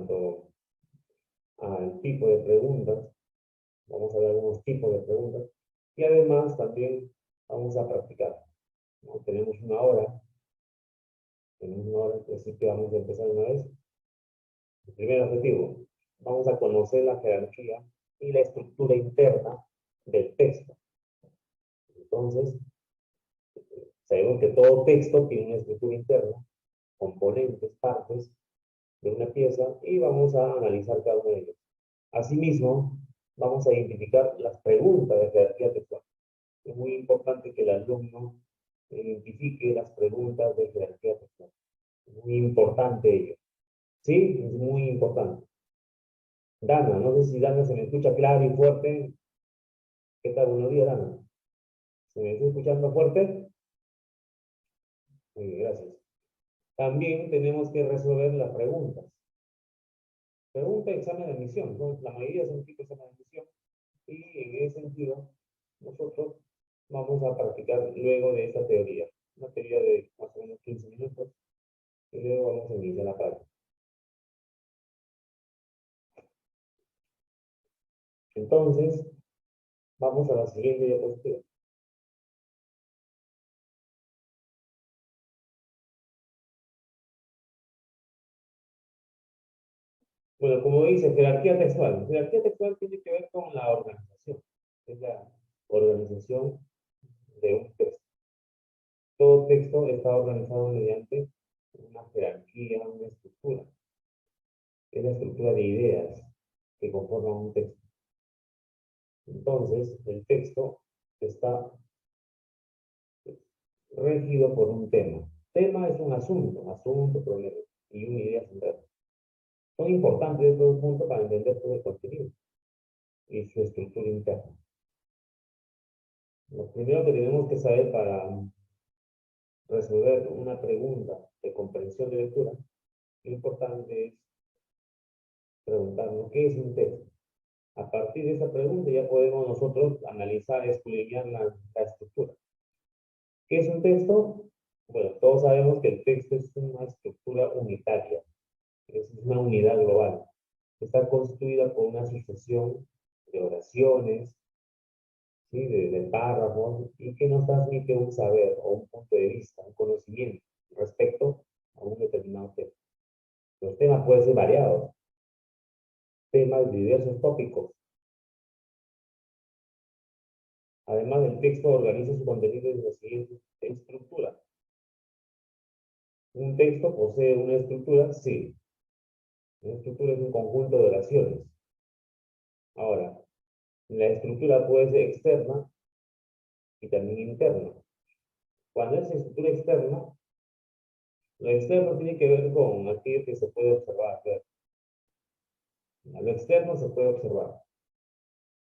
cuanto al tipo de preguntas. Vamos a ver algunos tipos de preguntas. Y además también vamos a practicar, ¿no? Tenemos una hora, así que vamos a empezar una vez. El primer objetivo, vamos a conocer la jerarquía y la estructura interna del texto. Entonces, sabemos que todo texto tiene una estructura interna, componentes, partes de una pieza, y vamos a analizar cada uno de ellos. Asimismo, vamos a identificar las preguntas de jerarquía textual. Es muy importante que el alumno identifique las preguntas de jerarquía textual. Es muy importante ello. ¿Sí? Es muy importante. Dana, no sé si Dana se me escucha claro y fuerte. ¿Qué tal? Buenos días, Dana. ¿Se me está escuchando fuerte? Muy bien, gracias. También tenemos que resolver las preguntas. Pregunta de examen de admisión, ¿no? La mayoría son tipo de examen de admisión. Y en ese sentido, nosotros vamos a practicar luego de esta teoría. Una teoría de más o menos 15 minutos. Y luego vamos a iniciar la práctica. Entonces, vamos a la siguiente diapositiva. Bueno, como dice, jerarquía textual. Jerarquía textual tiene que ver con la organización. Es la organización de un texto. Todo texto está organizado mediante una jerarquía, una estructura. Es la estructura de ideas que conforman un texto. Entonces, el texto está regido por un tema. Tema es un asunto, problema, y una idea central. Son importantes estos puntos para entender todo el contenido y su estructura interna. Lo primero que tenemos que saber para resolver una pregunta de comprensión de lectura, lo importante es preguntarnos qué es un texto. A partir de esa pregunta ya podemos nosotros analizar, escudriñar la estructura. ¿Qué es un texto? Bueno, todos sabemos que el texto es una estructura unitaria, es una unidad global. Está constituida por una sucesión de oraciones, ¿sí? de párrafos, y que nos transmite un saber o un punto de vista, un conocimiento respecto a un determinado tema. Los temas pueden ser variados, temas de diversos tópicos. Además, el texto organiza su contenido en la siguiente estructura. ¿Un texto posee una estructura? Sí. Una estructura es un conjunto de oraciones. Ahora, la estructura puede ser externa y también interna. Cuando es estructura externa, lo externo tiene que ver con aquello que se puede observar. Lo externo se puede observar.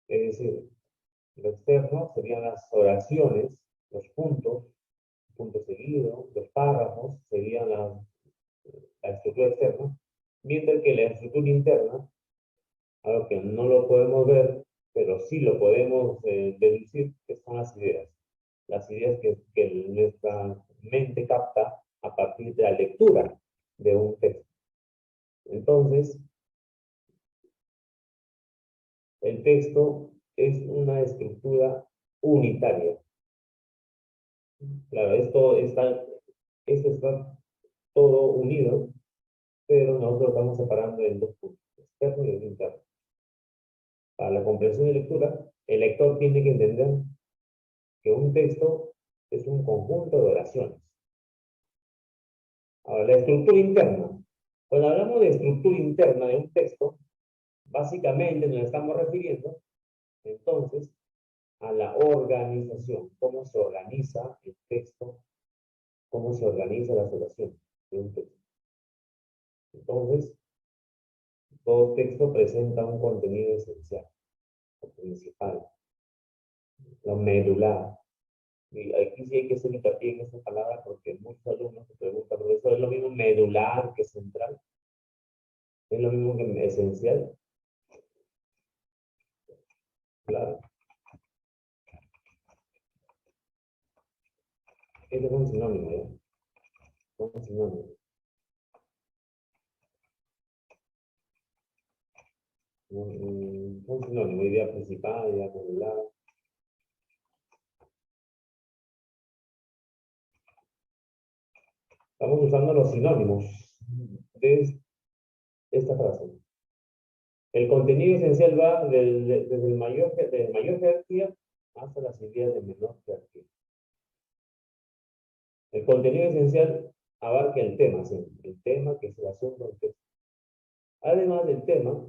Es decir, lo externo serían las oraciones, los puntos, punto seguido, los párrafos, serían la estructura externa, mientras que la estructura interna, algo que no lo podemos ver, pero sí lo podemos deducir, que son las ideas que nuestra mente capta a partir de la lectura de un texto. Entonces, el texto es una estructura unitaria. Claro, esto está todo unido, pero nosotros estamos separando en dos puntos, externo y interno. Para la comprensión de lectura, el lector tiene que entender que un texto es un conjunto de oraciones. Ahora, la estructura interna. Cuando hablamos de estructura interna de un texto, básicamente nos estamos refiriendo, entonces, a la organización, cómo se organiza el texto, cómo se organiza las oraciones de un texto. Entonces, todo texto presenta un contenido esencial, o principal, lo medular. Y aquí sí hay que hacer hincapié en esa palabra porque muchos alumnos se preguntan, ¿profesor, es lo mismo medular que central? ¿Es lo mismo que esencial? Claro. Ese es un sinónimo, ¿ya? Es un sinónimo. Un sinónimo, idea principal, idea modular. Estamos usando los sinónimos de esta frase. El contenido esencial va desde de mayor jerarquía hasta las ideas de menor jerarquía. El contenido esencial abarca el tema, ¿sí? El tema que es el asunto del texto. Además del tema,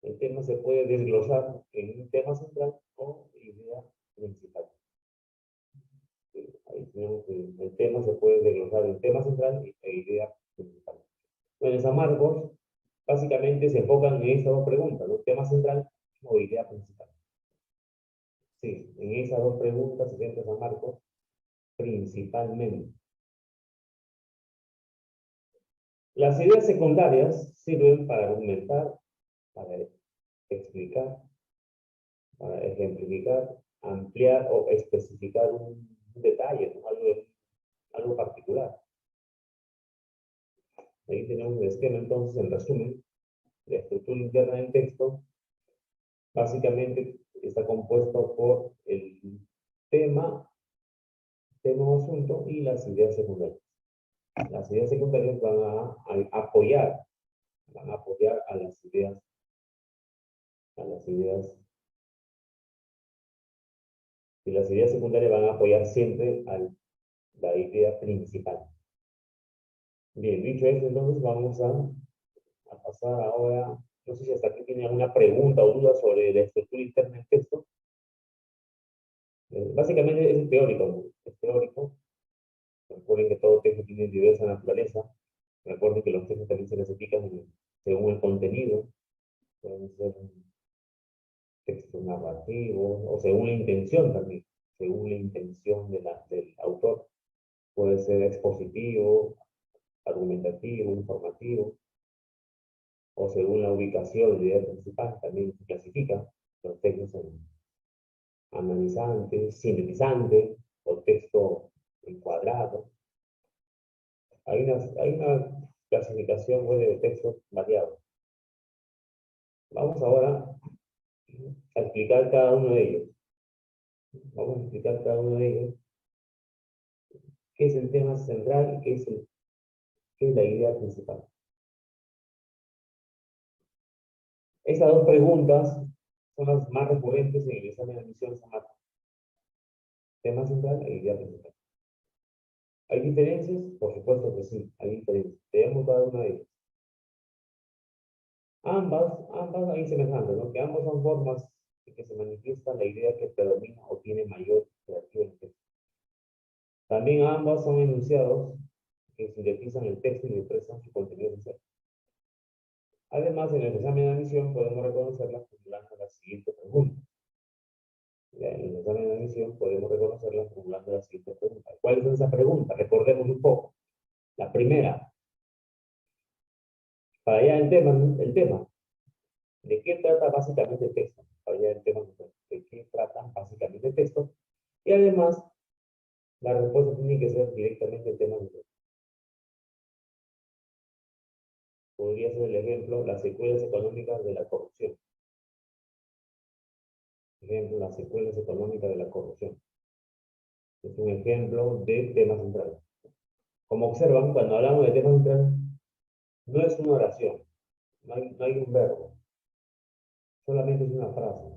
el tema se puede desglosar en un tema central o idea principal. Ahí tenemos que el tema se puede desglosar en tema central e idea principal. Bueno, en San Marcos, básicamente se enfocan en estas dos preguntas, ¿no? Tema central o idea principal. Sí, en esas dos preguntas se centra San Marcos principalmente. Las ideas secundarias sirven para argumentar, para explicar, para ejemplificar, ampliar o especificar un detalle, ¿no? Algo particular. Ahí tenemos el esquema, entonces, en resumen, la estructura interna del texto básicamente está compuesto por el tema, tema o asunto y las ideas secundarias. Las ideas secundarias van a apoyar a las ideas, y las ideas secundarias van a apoyar siempre a la idea principal. Bien, dicho eso, entonces vamos a pasar ahora, no sé si hasta aquí tiene alguna pregunta o duda sobre la estructura interna del texto. Básicamente es teórico, ¿no? Es teórico. Recuerden que todo texto tiene diversa naturaleza. Recuerden que los textos también se clasifican según el contenido. Pueden ser textos narrativos o según la intención también. Según la intención del autor. Puede ser expositivo, argumentativo, informativo. O según la ubicación de la idea principal, también se clasifica los textos en analizante, sintetizante o texto encuadrado. Hay una clasificación web de textos variados. Vamos ahora a explicar cada uno de ellos. Vamos a explicar cada uno de ellos. ¿Qué es el tema central y qué es la idea principal? Estas dos preguntas son las más recurrentes en el examen de admisión San Marcos. Tema central e idea principal. ¿Hay diferencias? Por supuesto que sí, hay diferencias. Veamos cada una de ellas. Ambas hay semejanzas, ¿no? Que ambas son formas en que se manifiesta la idea que predomina o tiene mayor jerarquía en el texto. También ambas son enunciados que sintetizan el texto y expresan su contenido esencial. Además, en el examen de admisión podemos reconocerlas formulando la siguiente pregunta. En el examen de admisión podemos reconocerlas formulando la siguiente pregunta. ¿Cuál es esa pregunta? Recordemos un poco. La primera, para allá el tema. ¿De qué trata básicamente el texto? Para allá el tema, ¿de qué trata básicamente el texto? Y además, la respuesta tiene que ser directamente el tema del texto. Podría ser el ejemplo, las secuelas económicas de la corrupción. Ejemplo, las secuelas económicas de la corrupción. Es un ejemplo de tema central. Como observan, cuando hablamos de tema central, no es una oración, no hay un verbo, solamente es una frase,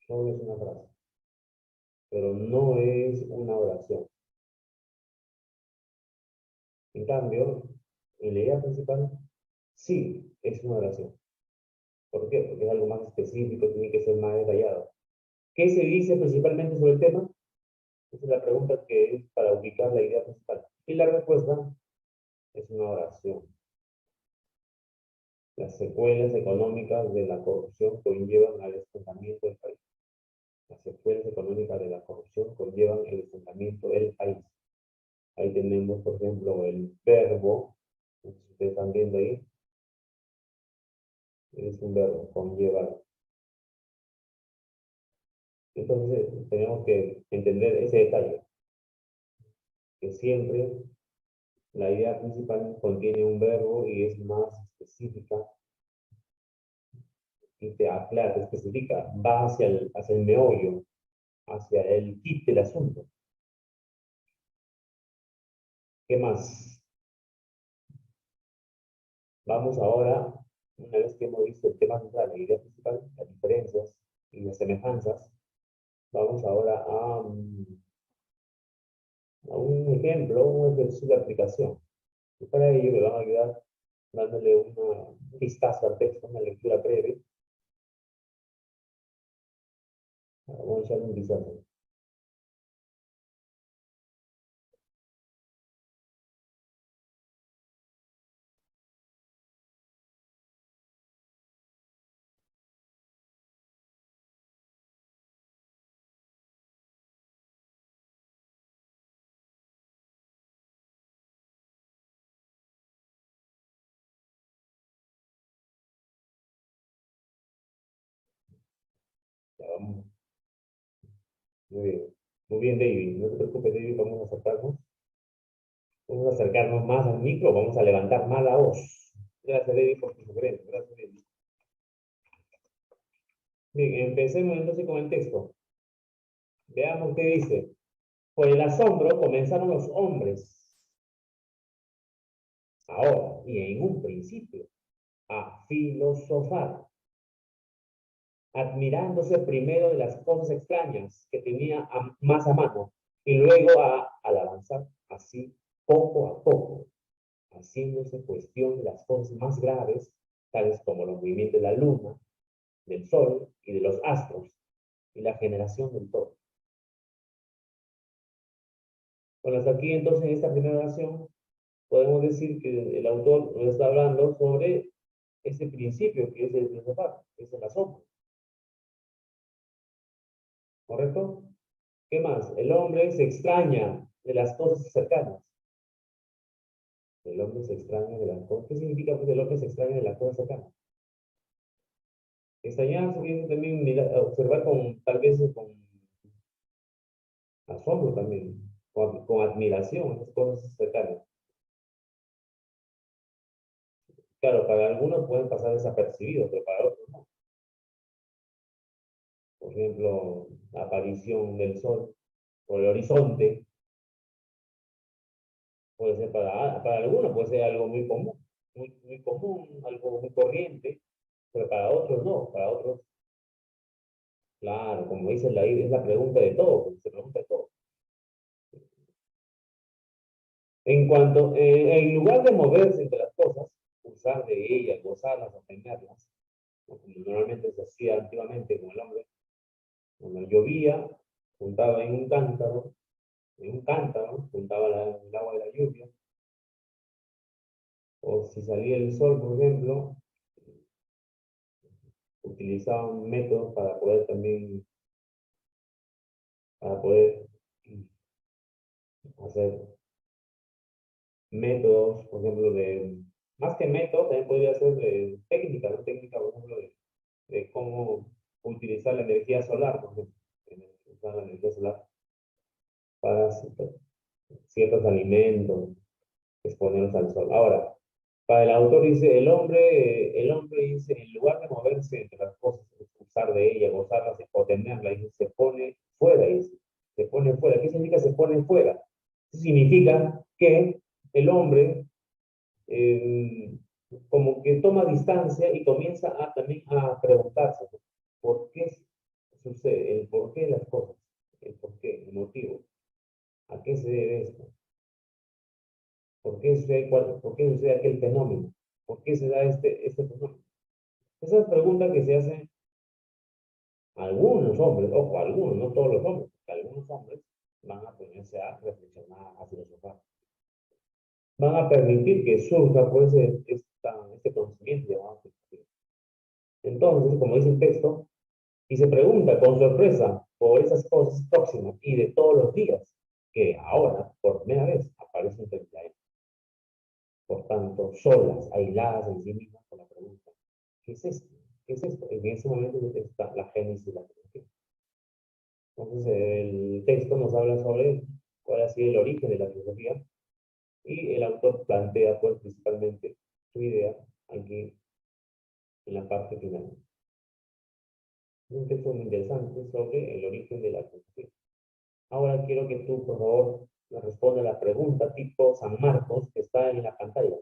solo es una frase, pero no es una oración. En cambio, en la idea principal, sí es una oración. ¿Por qué? Porque es algo más específico, tiene que ser más detallado. ¿Qué se dice principalmente sobre el tema? Esa es la pregunta que es para ubicar la idea principal. Y la respuesta es una oración. Las secuelas económicas de la corrupción conllevan al estancamiento del país. Las secuelas económicas de la corrupción conllevan el estancamiento del país. Ahí tenemos, por ejemplo, el verbo, que ustedes están viendo ahí, es un verbo, conllevar. Entonces, tenemos que entender ese detalle, que siempre la idea principal contiene un verbo y es más específica y te aclara, te especifica, va hacia el meollo, hacia el kit del asunto. ¿Qué más? Vamos ahora, una vez que hemos visto el tema central, la idea principal, las diferencias y las semejanzas, vamos ahora a un ejemplo, un ejercicio de aplicación. Y para ello me van a ayudar dándole un vistazo al texto, una lectura breve. Vamos a echar un vistazo. Ya vamos. Muy bien. Muy bien, David. No te preocupes, David, vamos a acercarnos más al micro, vamos a levantar más la voz. Gracias, David, por tu sugerencia. Gracias, David. Bien, empecemos entonces con el texto. Veamos qué dice. Por el asombro comenzaron los hombres, ahora y en un principio, a filosofar, admirándose primero de las cosas extrañas que tenía más a mano, y luego al avanzar así, poco a poco, haciéndose cuestión de las cosas más graves, tales como los movimientos de la luna, del sol y de los astros, y la generación del todo. Bueno, hasta aquí entonces en esta primera oración podemos decir que el autor nos está hablando sobre ese principio que es el filosofar, que es el asombro. ¿Correcto? ¿Qué más? El hombre se extraña de las cosas cercanas. El hombre se extraña de las cosas. ¿Qué significa pues el hombre se extraña de las cosas cercanas? Extrañarse viene también observar con, tal vez con asombro también, con admiración esas cosas cercanas. Claro, para algunos pueden pasar desapercibidos, pero para otros no. Por ejemplo, la aparición del sol o el horizonte puede ser para algunos, puede ser algo muy común, muy común, algo muy corriente, pero para otros no, para otros, claro, como dice es la pregunta de todo, se pregunta de todo. En lugar de moverse entre las cosas, usar de ellas, gozarlas, obtenerlas, como normalmente se hacía antiguamente con el hombre, cuando llovía, juntaba en un cántaro, juntaba el agua de la lluvia, o si salía el sol, por ejemplo, utilizaban métodos para poder también, para poder hacer métodos, por ejemplo, más que métodos, también podría ser de técnica, ¿no? Técnica, por ejemplo, de cómo utilizar la energía solar, por ejemplo, usar la energía solar para ciertos alimentos, exponerlos al sol. Ahora, para el autor dice, el hombre dice, en lugar de moverse entre las cosas, usar de ellas, gozarlas o tenerlas, dice, se pone fuera, dice, se pone fuera. ¿Qué significa se pone fuera? Significa que el hombre eh, como que toma distancia y comienza también a preguntarse, ¿no? ¿Por qué sucede? El por qué de las cosas, el por qué, el motivo. ¿A qué se debe esto? ¿Por qué sucede aquel fenómeno? ¿Por qué se da este fenómeno? Esas preguntas que se hacen algunos hombres, ojo, algunos, no todos los hombres, porque algunos hombres van a ponerse a reflexionar, a filosofar. Van a permitir que surja pues este conocimiento llamado filosofía. Entonces, como dice el texto, y se pregunta con sorpresa por esas cosas próximas y de todos los días que ahora, por primera vez, aparecen frente a él. Por tanto, solas, aisladas en sí mismas con la pregunta, ¿qué es esto? ¿Qué es esto? En ese momento está la génesis de la filosofía. Entonces, el texto nos habla sobre cuál ha sido el origen de la filosofía y el autor plantea, pues, principalmente su idea aquí en la parte final. un texto muy interesante sobre el origen de la filosofía. Ahora quiero que tú, por favor, me respondas la pregunta tipo San Marcos que está en la pantalla.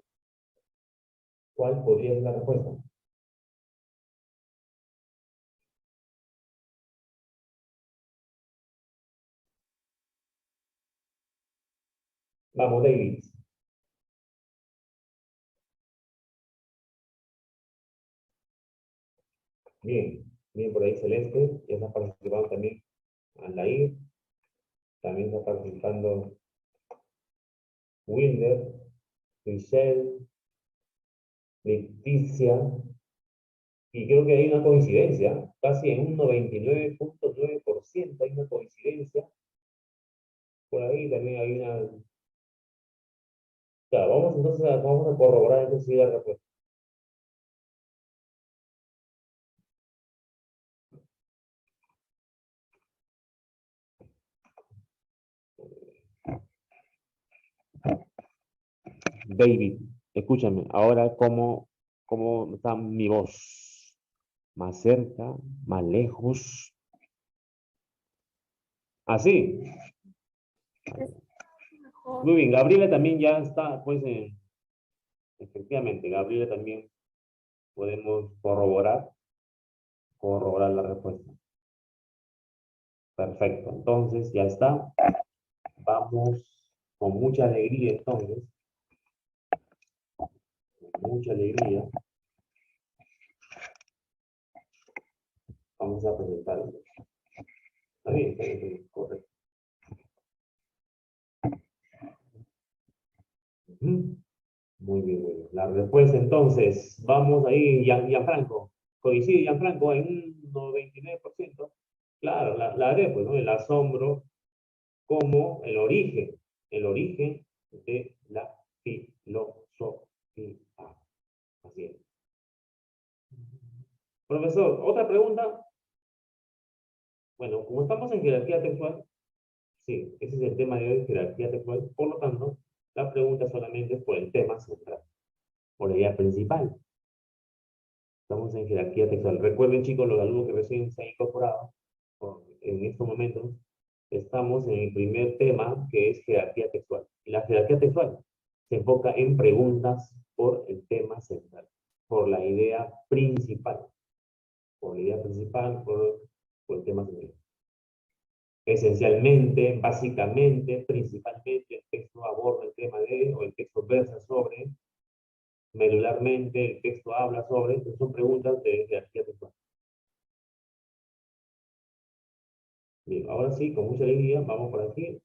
¿Cuál podría ser la respuesta? Vamos, David. Bien, bien por ahí Celeste, ya está participando también Aldair, también está participando Wilder, Michelle, Leticia, y creo que hay una coincidencia, casi en un 99.9% hay una coincidencia. Por ahí también hay una. Ya, vamos entonces vamos a corroborar entonces sí la respuesta. David, escúchame, ahora cómo está mi voz. Más cerca, más lejos. Así. Muy bien, Gabriela también ya está, pues, efectivamente, Gabriela también podemos corroborar la respuesta. Perfecto, entonces ya está. Vamos con mucha alegría, entonces, con mucha alegría, vamos a presentar. Está bien, correcto. Ujú. Muy bien, muy bien. La respuesta, entonces, vamos ahí, Gianfranco. Coincide Gianfranco en un 99%. Claro, la D, pues, ¿no? El asombro como el origen de la filosofía. Así es. Profesor, otra pregunta. Bueno, como estamos en jerarquía textual, sí, ese es el tema de hoy, jerarquía textual. Por lo tanto, la pregunta solamente es por el tema central, por la idea principal. Estamos en jerarquía textual. Recuerden, chicos, los alumnos que recién se han incorporado, en estos momentos, estamos en el primer tema, que es jerarquía textual. Y la jerarquía textual se enfoca en preguntas por el tema central, por la idea principal, por la idea principal, por el tema central. Esencialmente, básicamente, principalmente, el texto aborda el tema de, o el texto versa sobre, medularmente, el texto habla sobre, entonces son preguntas de jerarquía textual. Bien, ahora sí, con mucha alegría, vamos por aquí,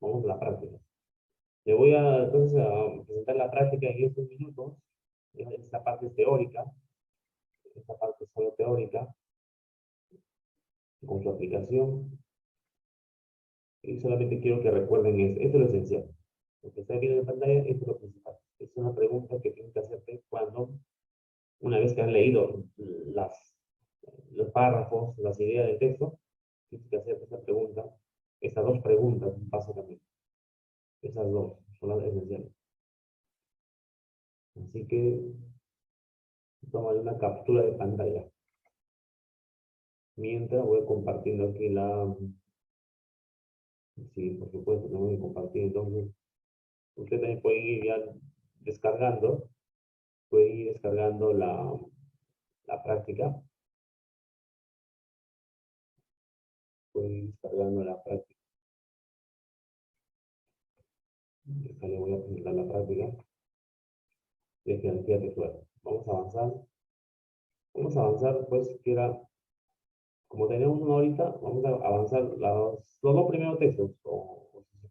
vamos a la práctica. Le voy a entonces a presentar la práctica en estos minutos. Esta parte es teórica, esta parte es solo teórica, con su aplicación. Y solamente quiero que recuerden esto es lo esencial. Lo que está viendo en pantalla, esto es lo principal. Es una pregunta que tienen que hacerte cuando, una vez que han leído los párrafos, las ideas del texto, tienes que hacerte esta pregunta, estas dos preguntas, básicamente. Esas dos son las esenciales. Así que toma una captura de pantalla. Mientras voy compartiendo aquí sí, por supuesto, no voy a compartir. Entonces, ustedes también pueden ir ya descargando, pueden ir descargando la práctica, pueden ir descargando la práctica. Acá le voy a presentar la práctica de jerarquía textual. Vamos a avanzar, pues, que era, como tenemos una horita, vamos a avanzar los dos primeros textos, o si se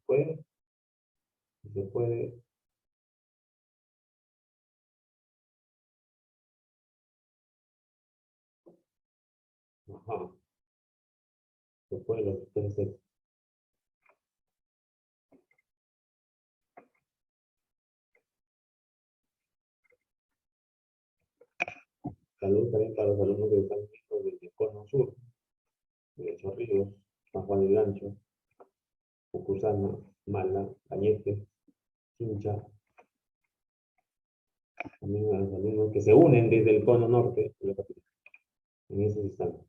puede, ajá, se puede los tres textos. Saludos también para los alumnos que están viendo desde el Cono Sur, de Chorrillos, San Juan del Gancho, Pucusana, Mala, Cañete, Chincha, también a los alumnos que se unen desde el Cono Norte de la capital, en ese instante.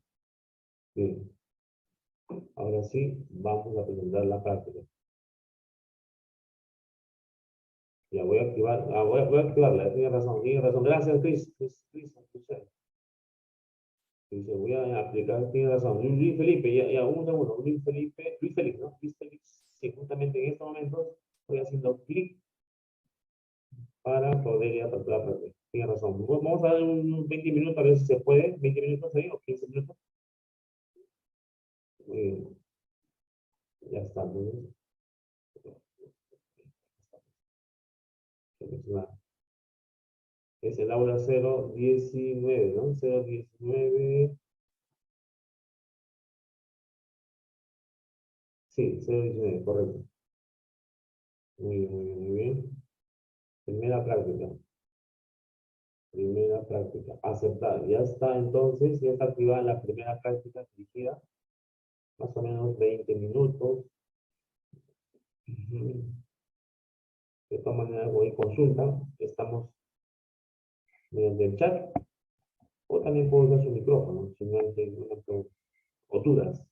Bien, ahora sí, vamos a presentar la práctica. Ya voy a activar, voy a activarla, tiene razón, tiene razón. Gracias, Chris. Dice, voy a aplicar, tiene razón. Luis Felipe, ya, un segundo. Luis Felipe, ¿no? Luis Felipe, sí, justamente en estos momentos estoy haciendo clic para poder ir a la práctica. Tiene razón. Vamos a dar unos 20 minutos, a ver si se puede. 20 minutos ahí o 15 minutos. Muy bien, ya está. Es el aula 019, ¿no? 019. Sí, 019, correcto. Muy bien, muy bien, muy bien. Primera práctica. Primera práctica. Aceptar. Ya está entonces, ya está activada la primera práctica dirigida. Más o menos 20 minutos. Ujú. De todas maneras, voy a consulta. Estamos mediante el chat. O también puedo usar su micrófono, si no hay ninguna pregunta. O dudas.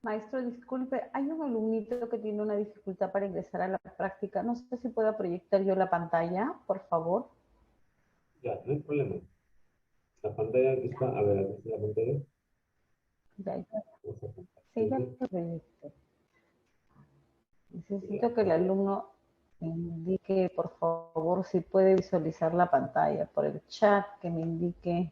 Maestro, disculpe, hay un alumnito que tiene una dificultad para ingresar a la práctica. No sé si pueda proyectar yo la pantalla, por favor. Ya, no hay problema. La pantalla aquí está, a ver, aquí está la pantalla. Ya, ya. Vamos a Sí, compartir. ya lo proyecté. Ya, Necesito que el a ver. alumno me indique, por favor, si puede visualizar la pantalla por el chat, que me indique.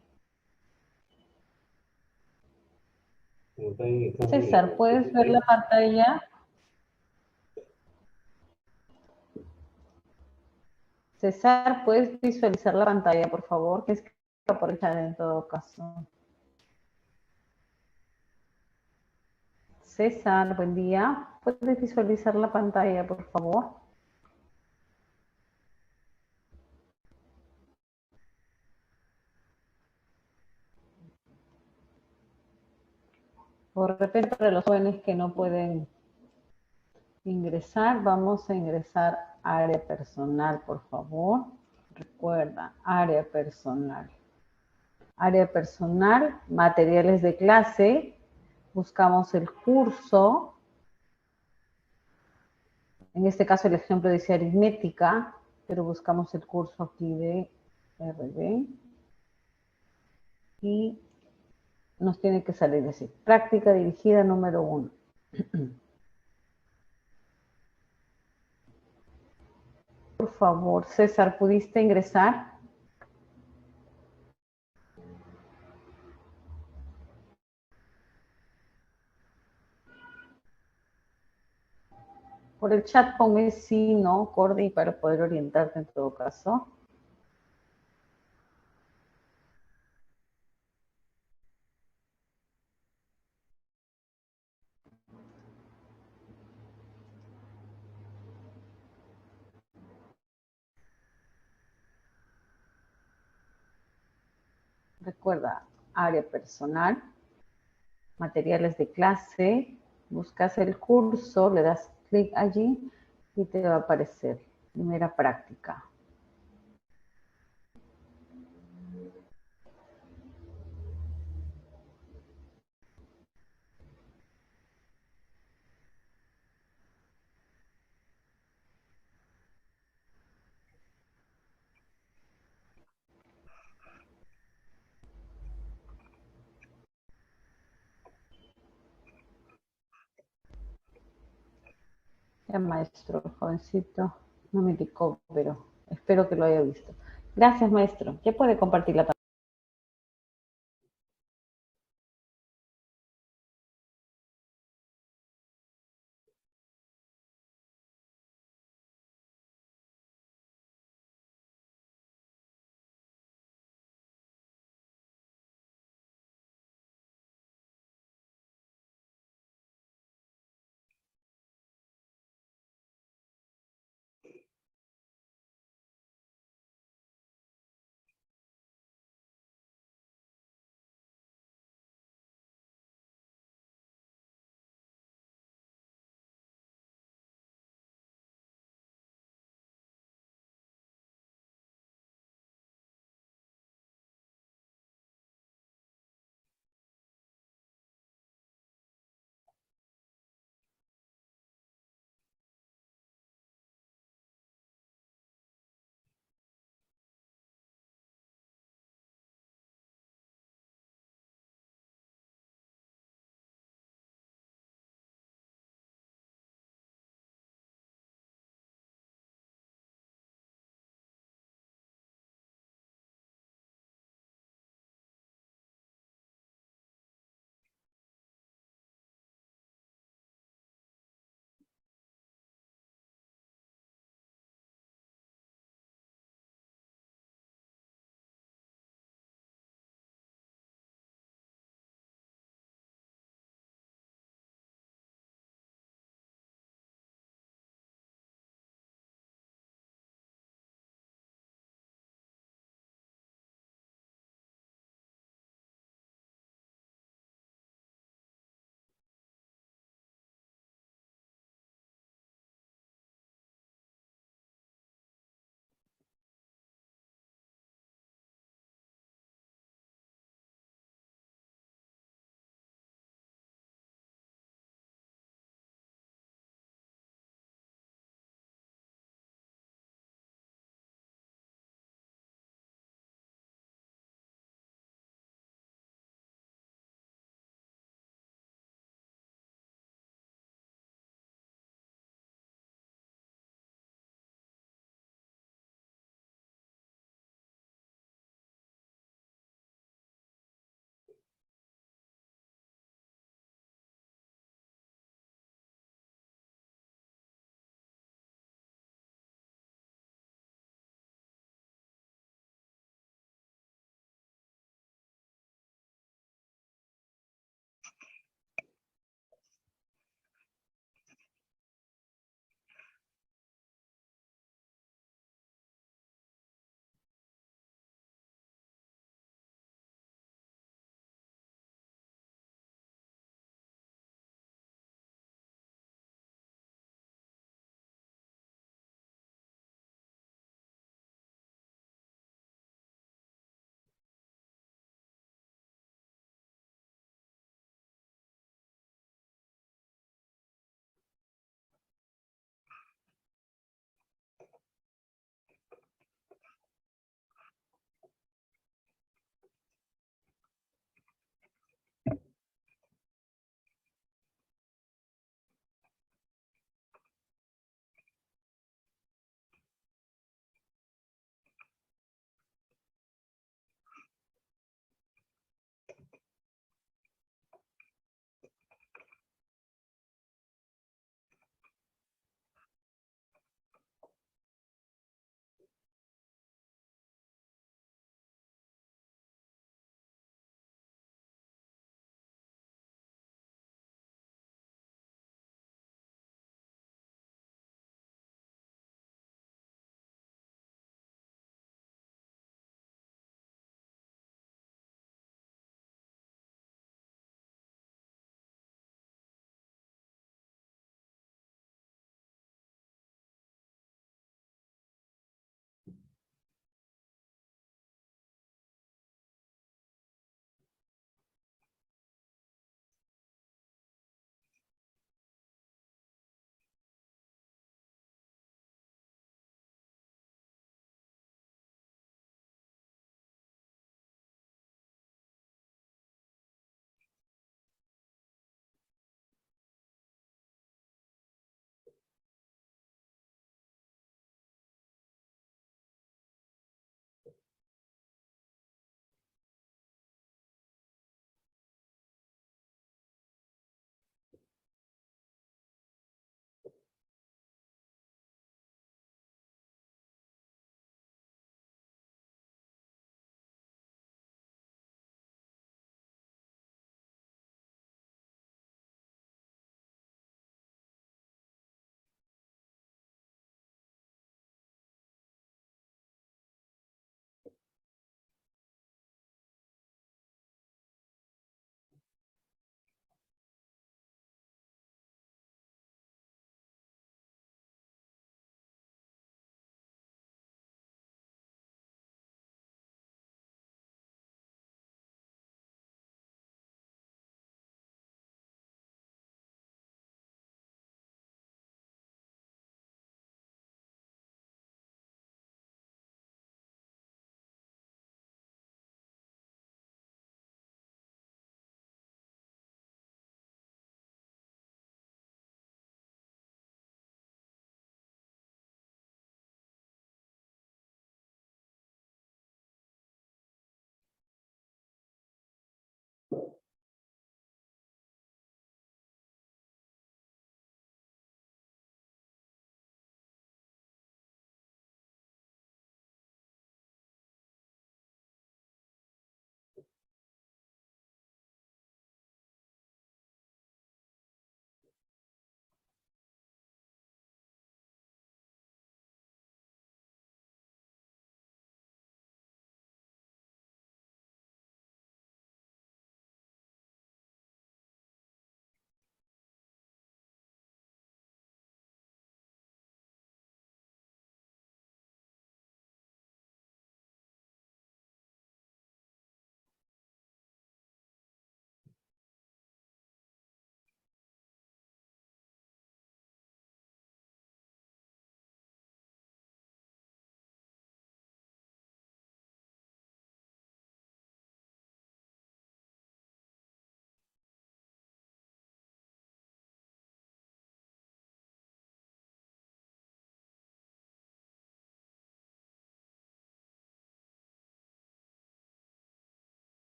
Como está en examen y César, ¿puedes ver la ahí, pantalla? César, ¿puedes visualizar la pantalla, por favor? Que es que por el chat en todo caso. César, buen día. ¿Puedes visualizar la pantalla, por favor? Por repente, para los jóvenes que no pueden ingresar, vamos a ingresar a área personal, por favor. Recuerda, área personal. Área personal, materiales de clase. Buscamos el curso. En este caso el ejemplo dice aritmética, pero buscamos el curso aquí de RB. Y nos tiene que salir así. Práctica dirigida número 1. Por favor, César, ¿pudiste ingresar? Por el chat ponme sí, no, Cordy, para poder orientarte en todo caso. Recuerda, área personal, materiales de clase, buscas el curso, le das clic allí y te va a aparecer primera práctica. Ya, maestro, jovencito, no me indicó, pero espero que lo haya visto. Gracias, maestro. Ya puede compartir la pantalla.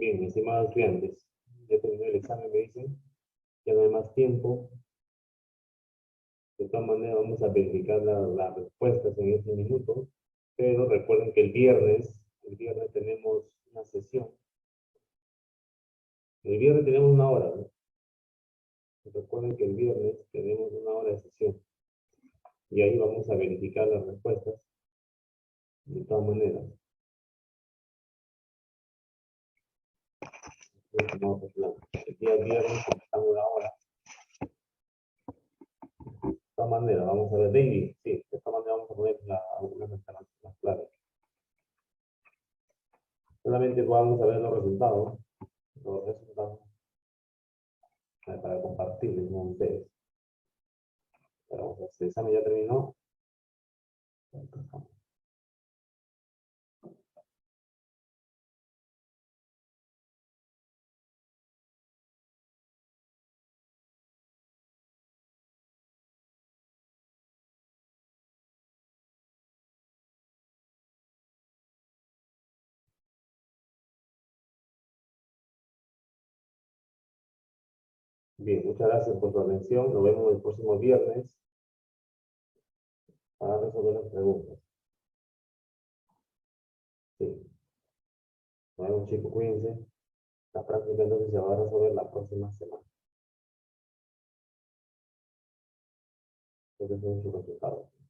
Bien, estimados estudiantes, ya terminé el examen, me dicen, ya no hay más tiempo. De todas maneras, vamos a verificar las respuestas en este minuto, pero recuerden que el viernes tenemos una sesión. El viernes tenemos una hora, ¿no? Recuerden que el viernes tenemos una hora de sesión. Y ahí vamos a verificar las respuestas. De todas maneras. El día viernes empezamos la hora. De esta manera, vamos a ver, David, sí, de esta manera vamos a poner algunas alternativas claras. Solamente vamos a ver los resultados para compartirles con ustedes. Pero vamos a ver, si el examen ya terminó. Bien, muchas gracias por su atención. Nos vemos el próximo viernes para resolver las preguntas. Sí. Nos vemos, chicos, cuídense. La práctica entonces se va a resolver la próxima semana. Estos son sus resultados.